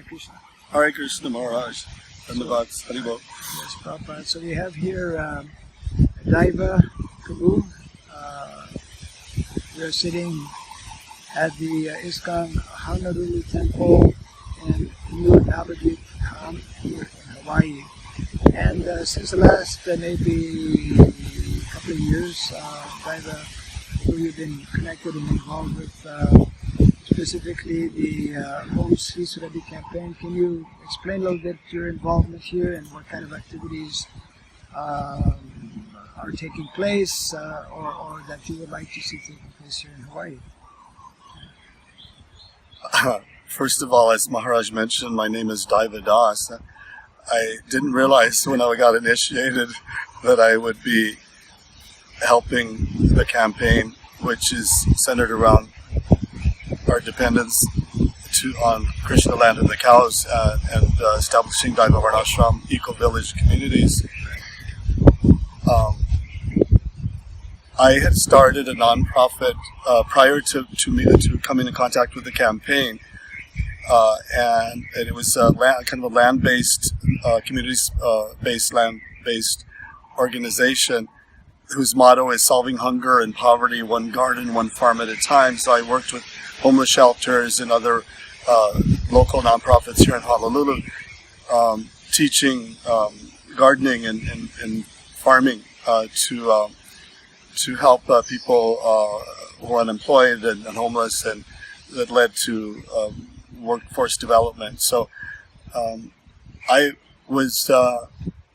Krishna. Hare Krishna Maharaj. Dhanavad, Haribol. Yes, Prabhupada. So we have here Daiva Prabhu. We are sitting at the ISKCON Honolulu Temple in New Navadvip, here in Hawaii. And since the last maybe couple of years, Daiva, you've been connected and involved with specifically the whole Surabhi campaign. Can you explain a little bit your involvement here and what kind of activities are taking place or that you would like to see taking place here in Hawaii? First of all, as Maharaj mentioned, my name is Daiva Das. I didn't realize when I got initiated that I would be helping the campaign, which is centered around our dependence on Krishna land and the cows and establishing Daiva Varnashram eco-village communities. I had started a non-profit prior to coming in contact with the campaign, and it was kind of a land-based, communities-based, land-based organization whose motto is solving hunger and poverty, one garden, one farm at a time. So I worked with homeless shelters and other local nonprofits here in Honolulu, teaching gardening and farming to help people who are unemployed and homeless, and that led to workforce development. So I was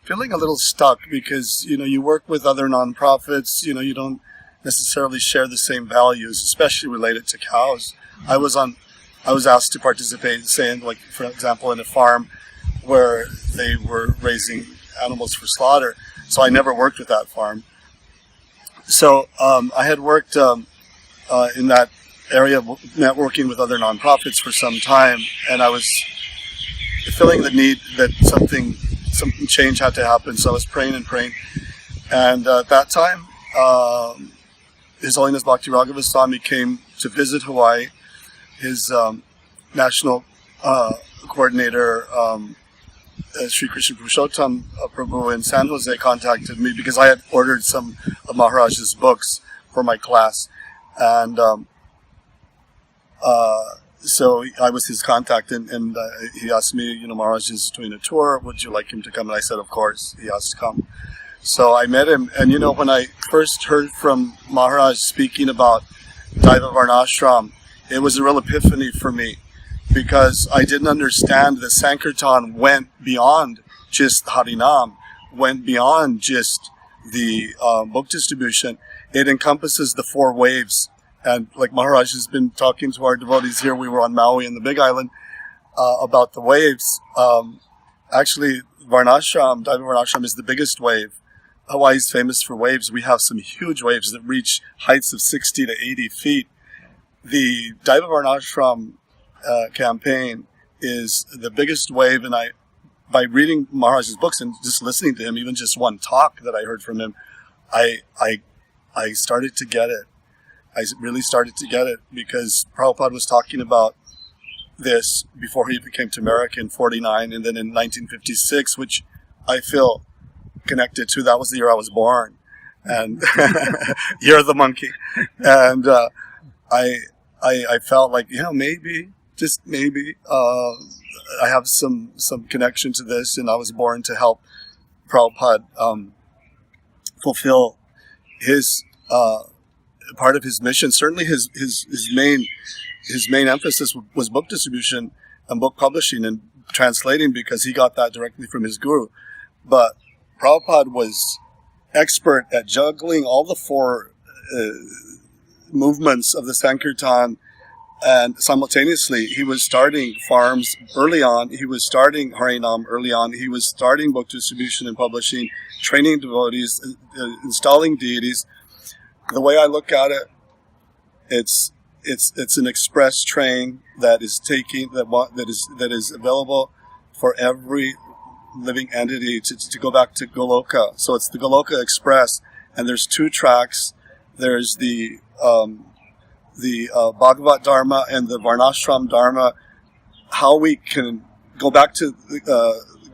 feeling a little stuck because, you work with other nonprofits, you don't necessarily share the same values, especially related to cows. I was asked to participate, say, like, for example, in a farm where they were raising animals for slaughter. So I never worked with that farm. So I had worked in that area, networking with other nonprofits for some time, and I was feeling the need that something change had to happen. So I was praying, and at that time, His Holiness Bhaktivedanta Swami came to visit Hawaii. His national coordinator, Sri Krishna Purushottam Prabhu in San Jose, contacted me because I had ordered some of Maharaj's books for my class, and so I was his contact, and he asked me, Maharaj is doing a tour, would you like him to come? And I said, of course, he has to come. So I met him, and when I first heard from Maharaj speaking about Daiva Varnashram, it was a real epiphany for me, because I didn't understand that Sankirtan went beyond just Harinam, went beyond just the book distribution. It encompasses the 4 waves. And like Maharaj has been talking to our devotees here, we were on Maui and the Big Island, about the waves. Actually, Daiva Varnashram is the biggest wave. Hawaii is famous for waves. We have some huge waves that reach heights of 60 to 80 feet. The Daiva Varnashram campaign is the biggest wave, and by reading Maharaj's books and just listening to him, even just one talk that I heard from him, I started to get it. I really started to get it, because Prabhupada was talking about this before he came to America in 49, and then in 1956, which I feel connected to. That was the year I was born, and year of the monkey. And I felt like, maybe, just maybe, I have some connection to this, and I was born to help Prabhupada fulfill his part of his mission. Certainly his main emphasis was book distribution and book publishing and translating, because he got that directly from his guru. But Prabhupada was expert at juggling all the 4 movements of the Sankirtan, and simultaneously he was starting farms early on, he was starting Harinam early on, he was starting book distribution and publishing, training devotees, installing deities. The way I look at it, it's an express train that is that is available for every living entity to go back to Goloka. So it's the Goloka Express, and there's 2 tracks. There's the Bhagavat Dharma and the Varnashram Dharma. How we can go back to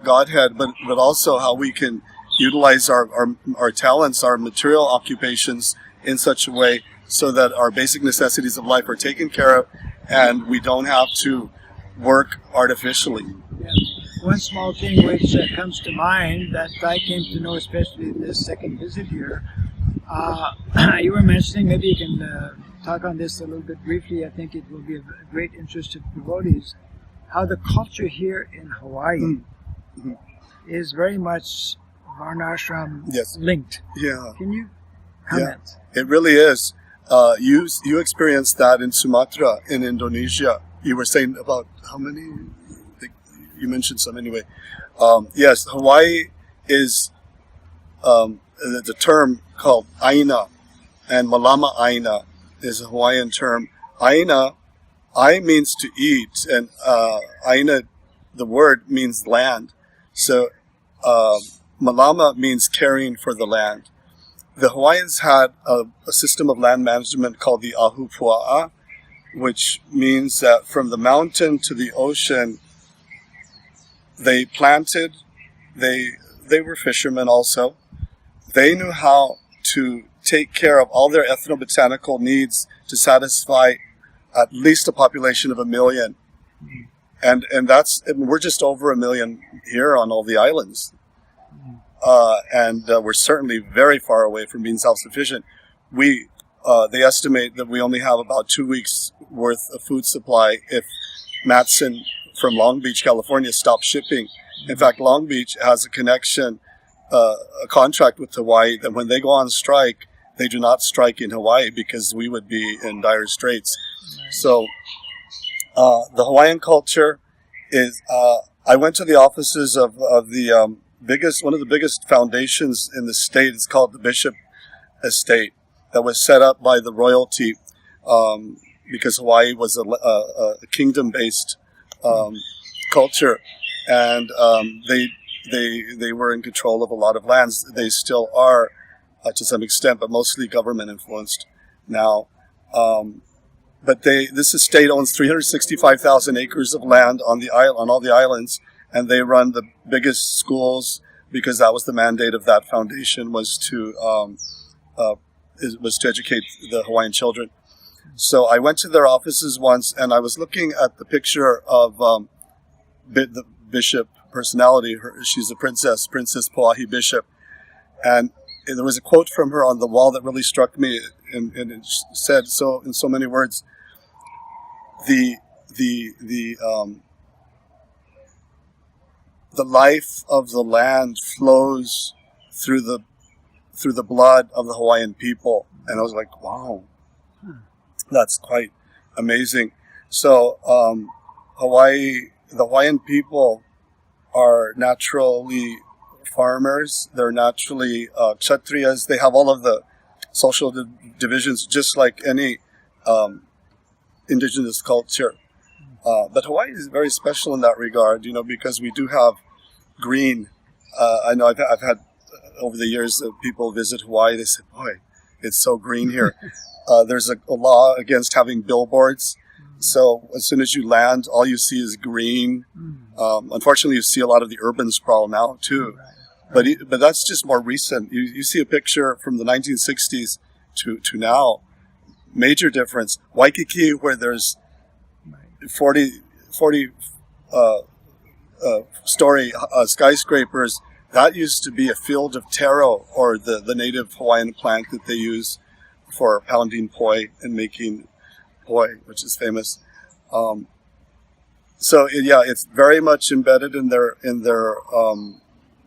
Godhead, but also how we can utilize our talents, our material occupations in such a way so that our basic necessities of life are taken care of and we don't have to work artificially. Yeah. One small thing which comes to mind that I came to know, especially this second visit here, you were mentioning, maybe you can talk on this a little bit briefly, I think it will be of great interest to devotees, how the culture here in Hawaii is very much Varnashram linked. Yeah. Can you comment? Yeah, it really is. You experienced that in Sumatra, in Indonesia. You were saying about how many? You mentioned some anyway. Yes, Hawaii is the term called Aina, and Malama Aina is a Hawaiian term. Aina, I means to eat, and Aina, the word means land. So Malama means caring for the land. The Hawaiians had a system of land management called the Ahupua'a, which means that from the mountain to the ocean, they planted, they were fishermen also. They knew how to take care of all their ethnobotanical needs to satisfy at least a population of 1 million. And we're just over 1 million here on all the islands. And we're certainly very far away from being self-sufficient. They estimate that we only have about 2 weeks worth of food supply if Matson from Long Beach, California stopped shipping. In fact, Long Beach has a connection, a contract with Hawaii that when they go on strike, they do not strike in Hawaii because we would be in dire straits. So the Hawaiian culture is, I went to the offices of the one of the biggest foundations in the state. It's called the Bishop Estate, that was set up by the royalty because Hawaii was a kingdom-based culture, and they were in control of a lot of lands. They still are to some extent, but mostly government influenced now. But this estate owns 365,000 acres of land on all the islands, and they run the biggest schools because that was the mandate of that foundation, was to educate the Hawaiian children. So I went to their offices once, and I was looking at the picture of the bishop personality. She's a Princess Poahi Bishop, and there was a quote from her on the wall that really struck me, and it said so in so many words: the life of the land flows through the blood of the Hawaiian people. And I was like, wow, that's quite amazing. So the Hawaiian people are naturally farmers. They're naturally kshatriyas. They have all of the social divisions, just like any indigenous culture. But Hawaii is very special in that regard, because we do have green. I know I've had over the years people visit Hawaii. They say, "Boy, it's so green here." There's a law against having billboards. So as soon as you land, all you see is green. Unfortunately, you see a lot of the urban sprawl now too. But that's just more recent. You see a picture from the 1960s to now. Major difference. Waikiki, where there's 40 story skyscrapers, that used to be a field of taro, or the native Hawaiian plant that they use for pounding poi and making poi, which is famous. It's very much embedded in their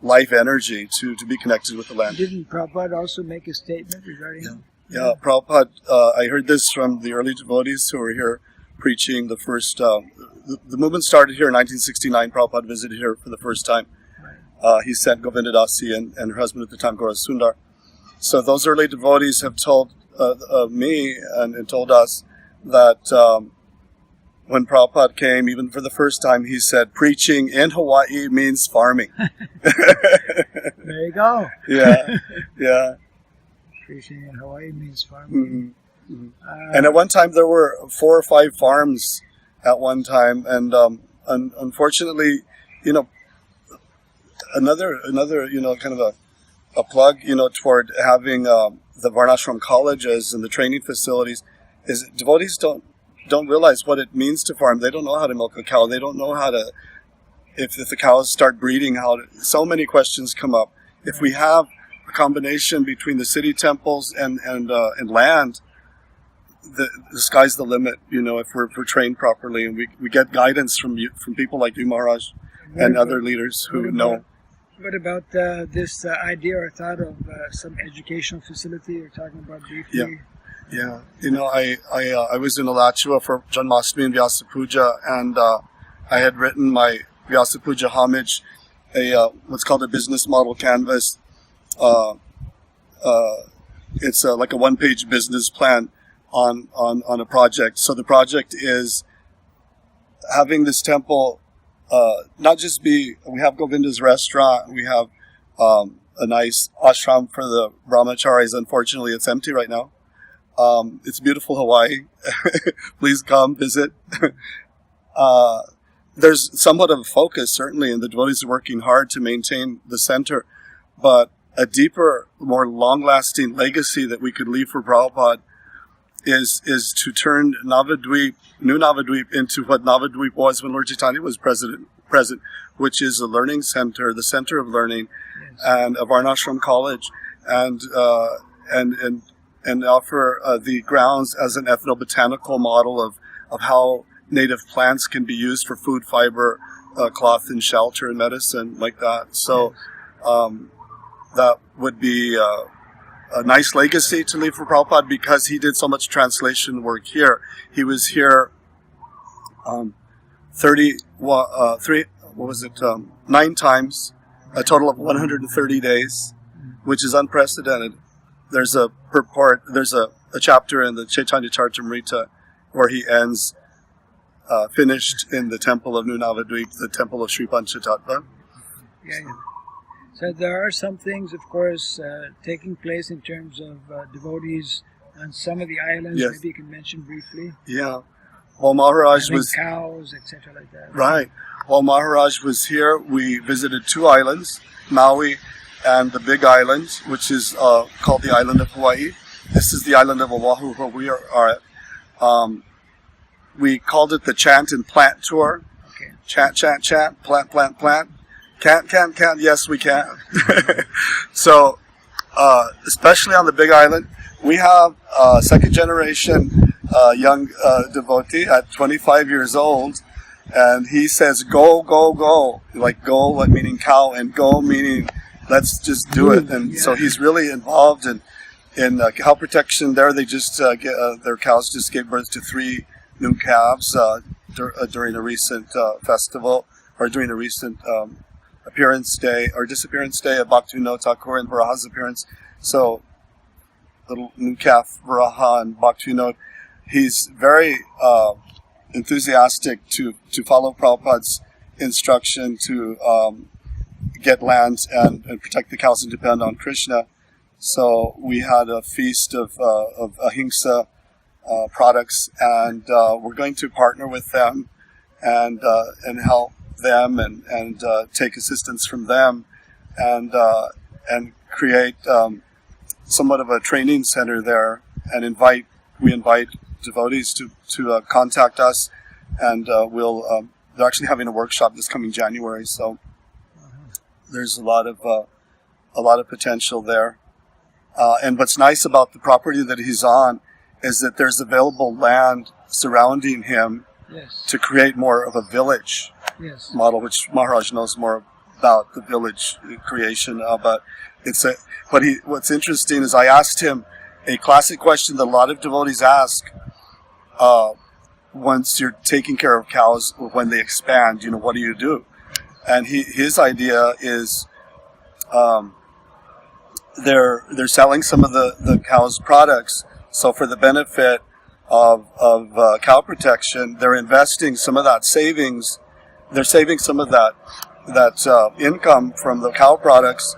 life energy to be connected with the land. Didn't Prabhupada also make a statement regarding? Yeah, Prabhupada. I heard this from the early devotees who were here preaching the first. The movement started here in 1969. Prabhupada visited here for the first time. He sent Govindadasi and her husband at the time, Gaura Sundar. So those early devotees have told me and told us that when Prabhupada came, even for the first time, he said, preaching in Hawaii means farming. There you go. Yeah. Preaching in Hawaii means farming. Mm-hmm. And at one time, there were 4 or 5 farms at one time, and unfortunately, another kind of a plug toward having the Varnashram colleges and the training facilities is devotees don't realize what it means to farm. They don't know how to milk a cow. They don't know how to, if the cows start breeding, so many questions come up. If we have a combination between the city temples and land, the sky's the limit, if we're trained properly, and we get guidance from people like you, Maharaj, and other leaders who know. What about this idea or thought of some educational facility you're talking about briefly? Yeah. I was in Alachua for Janmashtami and Vyasa Puja, and I had written my Vyasa Puja homage, what's called a business model canvas. It's like a one-page business plan on a project. So the project is having this temple not just we have Govinda's restaurant, we have a nice ashram for the brahmacharis. Unfortunately, it's empty right now. It's beautiful Hawaii. Please come visit. There's somewhat of a focus, certainly, and the devotees are working hard to maintain the center, but a deeper, more long-lasting legacy that we could leave for Prabhupada is to turn New Navadvip into what Navadvip was when Lord Chaitanya was present, which is a learning center, the center of learning, yes, and a Varnashram college, and offer the grounds as an ethnobotanical model of how native plants can be used for food, fiber, cloth and shelter and medicine, like that. So that would be a nice legacy to leave for Prabhupada, because he did so much translation work here. He was here 9 times, a total of 130 days, which is unprecedented. There's a purport, there's a chapter in the Chaitanya Charitamrita where he ends finished in the temple of New Navadvip, the temple of Sri Panchatattva. Yeah. So there are some things, of course, taking place in terms of devotees on some of the islands. Yes. Maybe you can mention briefly. Yeah. While Maharaj was... cows, etc. like that. Right. While Maharaj was here, we visited 2 islands, Maui and the Big Island, which is called the island of Hawaii. This is the island of Oahu, where we are at. We called it the Chant and Plant Tour. Okay. Chant, chant, chant, plant, plant, plant. Can't, yes we can. So, especially on the Big Island, we have a second generation young devotee at 25 years old, and he says, go, go, go. Like go, like meaning cow, and go meaning let's just do it. And so he's really involved in cow protection there. They just their cows just gave birth to 3 new calves during a recent festival, or during a recent appearance day or disappearance day of Bhaktivedanta Thakur and Varaha's appearance. So, little new calf Varaha and Bhaktivedanta, he's very enthusiastic to follow Prabhupada's instruction to get land and protect the cows and depend on Krishna. So we had a feast of ahimsa products, and we're going to partner with them and help them and take assistance from them and create somewhat of a training center there, and we invite devotees to contact us, and they're actually having a workshop this coming January, so there's a lot of potential there. And what's nice about the property that he's on is that there's available land surrounding him, yes, to create more of a village, yes, model, which Maharaj knows more about the village creation. But what's interesting is I asked him a classic question that a lot of devotees ask once you're taking care of cows, when they expand, what do you do? And his idea is they're selling some of the cow's products. So for the benefit of cow protection, they're investing some of that savings. They're saving some of that income from the cow products,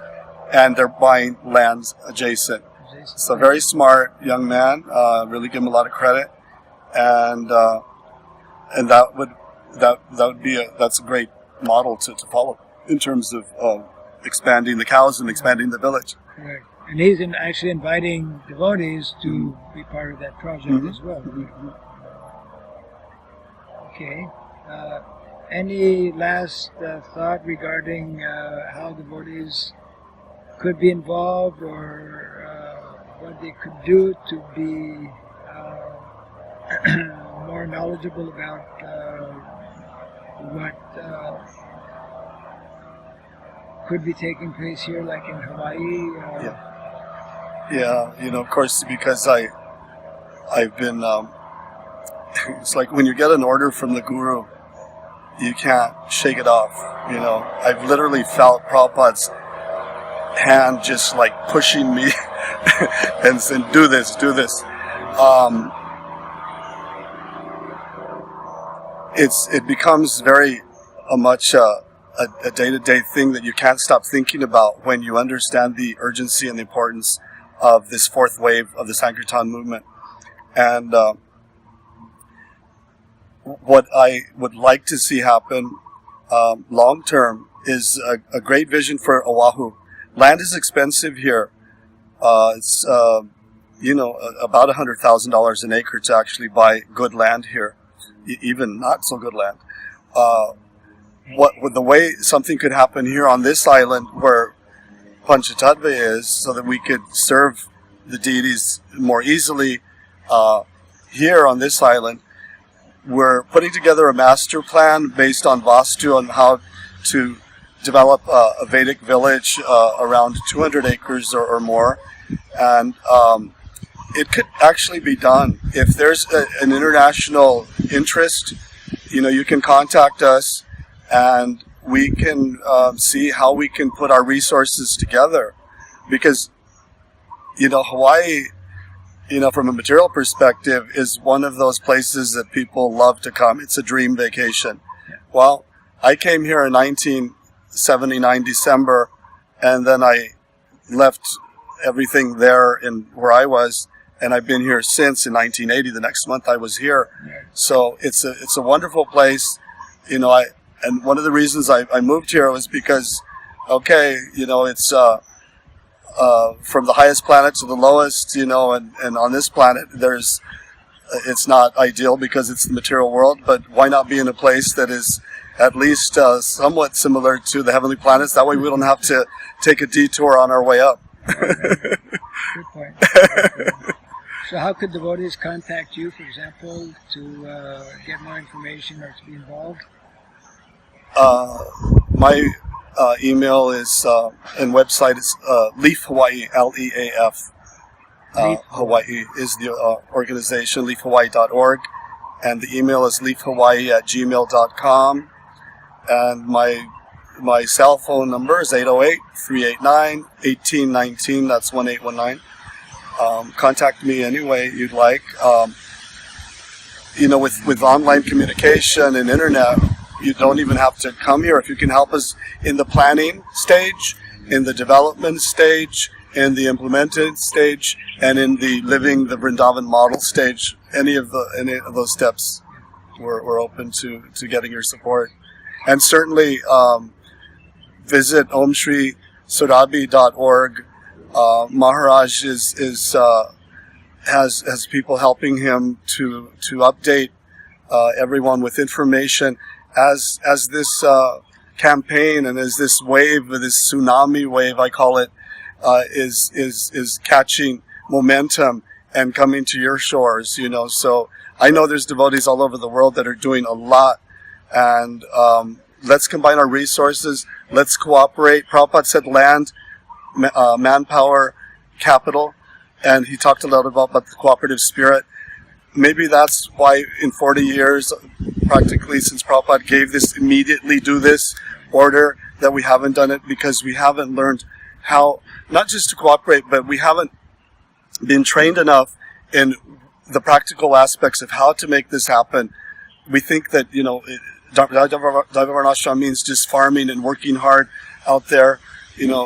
and they're buying lands adjacent. So very smart young man. Really give him a lot of credit, and that would that's a great model to follow in terms of expanding the cows and expanding the village. Right. And he's actually inviting devotees to be part of that project as well. Okay. Any last thought regarding how devotees could be involved, or what they could do to be more knowledgeable about what could be taking place here, like in Hawaii? Yeah, of course, because I've been, it's like when you get an order from the Guru, you can't shake it off, I've literally felt Prabhupada's hand just like pushing me and saying, do this. It becomes very much a day-to-day thing that you can't stop thinking about when you understand the urgency and the importance of this fourth wave of the Sankirtan movement. And what I would like to see happen long-term is a great vision for Oahu. Land is expensive here. It's about $100,000 an acre to actually buy good land here, even not so good land. The way something could happen here on this island where Panchatattva is, so that we could serve the deities more easily here on this island, we're putting together a master plan based on Vastu on how to develop a Vedic village around 200 acres or more. And it could actually be done. If there's an international interest, you can contact us and we can see how we can put our resources together. Because, Hawaii, from a material perspective, is one of those places that people love to come. It's a dream vacation. Well, I came here in 1979 December, and then I left everything there in where I was, and I've been here since in 1980. The next month I was here. So it's a wonderful place. And one of the reasons I moved here was because, it's from the highest planet to the lowest, and on this planet it's not ideal because it's the material world, but why not be in a place that is at least somewhat similar to the heavenly planets? That way we don't have to take a detour on our way up. Good point. So how could devotees contact you, for example, to get more information or to be involved? My email is and website is Leaf Hawaii, LEAF. Hawaii is the organization, leafhawaii.org, and the email is leafhawaii@gmail.com, and my cell phone number is 808-389-1819. That's 1819. Contact me any way you'd like. With online communication and internet, you don't even have to come here. If you can help us in the planning stage, in the development stage, in the implemented stage, and in the living the Vrindavan model stage, any of those steps, we're open to getting your support. And certainly visit omshri.surabhi.org. Maharaj has people helping him to update everyone with information as this campaign and as this wave, this tsunami wave, I call it, is catching momentum and coming to your shores. So I know there's devotees all over the world that are doing a lot, and let's combine our resources. Let's cooperate. Prabhupada said land, manpower, capital, and he talked a lot about the cooperative spirit. Maybe that's why in 40 years, practically since Prabhupada gave this immediately do this order, that we haven't done it, because we haven't learned how, not just to cooperate, but we haven't been trained enough in the practical aspects of how to make this happen. We think that, Daiva Varnasrama means just farming and working hard out there,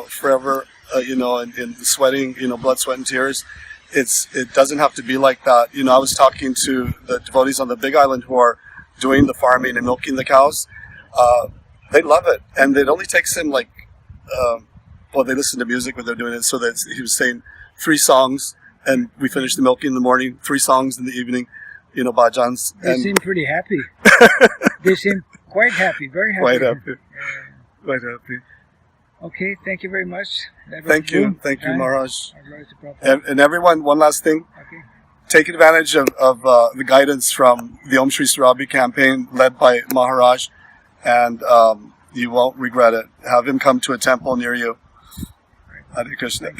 forever, and sweating, blood, sweat, and tears. It doesn't have to be like that. I was talking to the devotees on the Big Island who are doing the farming and milking the cows. They love it, and it only takes him like, they listen to music when they're doing it. So that he was saying 3 songs, and we finish the milking in the morning, 3 songs in the evening, bhajans. They seem pretty happy. They seem quite happy, very happy. Quite happy. Quite happy. Okay, thank you very much. Thank you, Maharaj. Glory to Prabhupada. And everyone, one last thing. Okay. Take advantage of the guidance from the Om Shri Surabhi campaign led by Maharaj, and you won't regret it. Have him come to a temple near you. Hare Krishna.